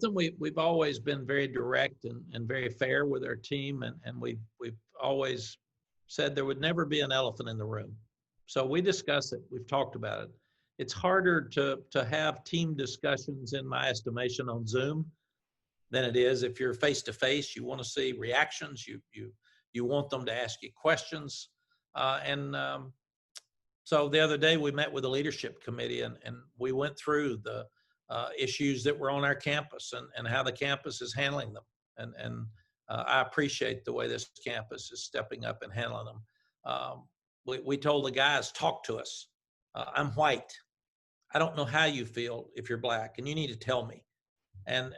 something we've always been very direct and very fair with our team, and we've always said there would never be an elephant in the room. So we discuss it. We've talked about it. It's harder to have team discussions, in my estimation, on Zoom than it is if you're face to face. You want to see reactions. You want them to ask you questions. So the other day we met with the leadership committee, and we went through the issues that were on our campus and how the campus is handling them. And I appreciate the way this campus is stepping up and handling them. We told the guys, talk to us. I'm white. I don't know how you feel if you're black, and you need to tell me. And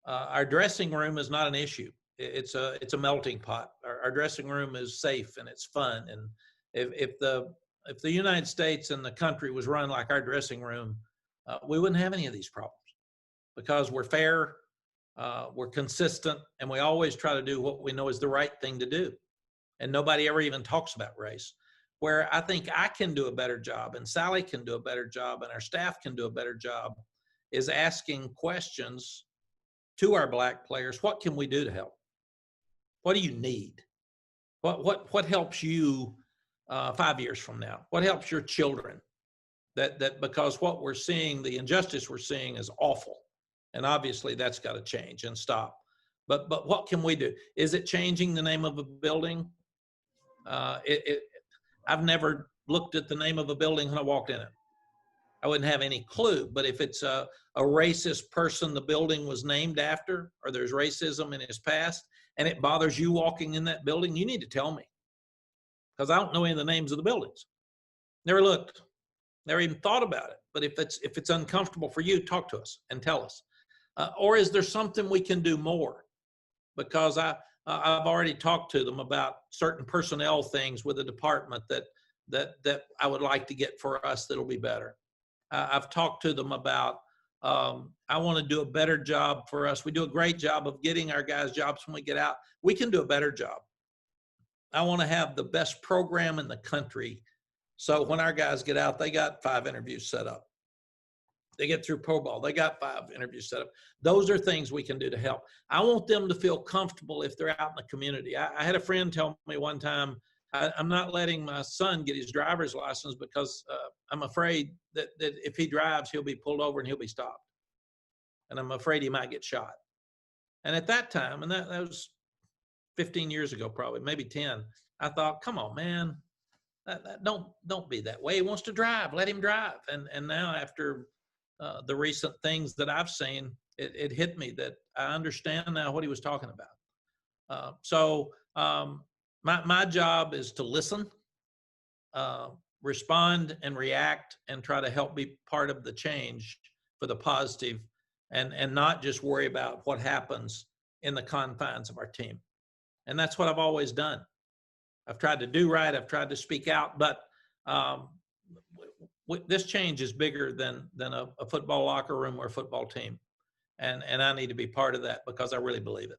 our dressing room is not an issue. It's a melting pot. Our dressing room is safe and it's fun. And if the United States and the country was run like our dressing room, we wouldn't have any of these problems, because we're fair, we're consistent, and we always try to do what we know is the right thing to do. And nobody ever even talks about race. Where I think I can do a better job, and Sally can do a better job, and our staff can do a better job, is asking questions to our black players. What can we do to help? What do you need? What helps you 5 years from now? What helps your children? That because what we're seeing, the injustice we're seeing, is awful, and obviously that's got to change and stop. But what can we do? Is it changing the name of a building? I've never looked at the name of a building when I walked in it. I wouldn't have any clue. But if it's a racist person the building was named after, or there's racism in his past, and it bothers you walking in that building, you need to tell me, because I don't know any of the names of the buildings. Never looked, never even thought about it. But if it's uncomfortable for you, talk to us and tell us. Or is there something we can do more? Because I've already talked to them about certain personnel things with the department that I would like to get for us that'll be better. I've talked to them about, I want to do a better job for us. We do a great job of getting our guys jobs when we get out. We can do a better job. I want to have the best program in the country, so when our guys get out, they got 5 interviews set up. They get through Pro Bowl, they got 5 interviews set up. Those are things we can do to help. I want them to feel comfortable if they're out in the community. I had a friend tell me one time, I'm not letting my son get his driver's license because I'm afraid that if he drives, he'll be pulled over and he'll be stopped. And I'm afraid he might get shot. And at that time, and that was 15 years ago, probably, maybe 10, I thought, come on, man, don't be that way. He wants to drive, let him drive. And now after the recent things that I've seen, it hit me that I understand now what he was talking about. My job is to listen, respond and react, and try to help be part of the change for the positive, and not just worry about what happens in the confines of our team. And that's what I've always done. I've tried to do right. I've tried to speak out, but this change is bigger than a football locker room or a football team. And I need to be part of that because I really believe it.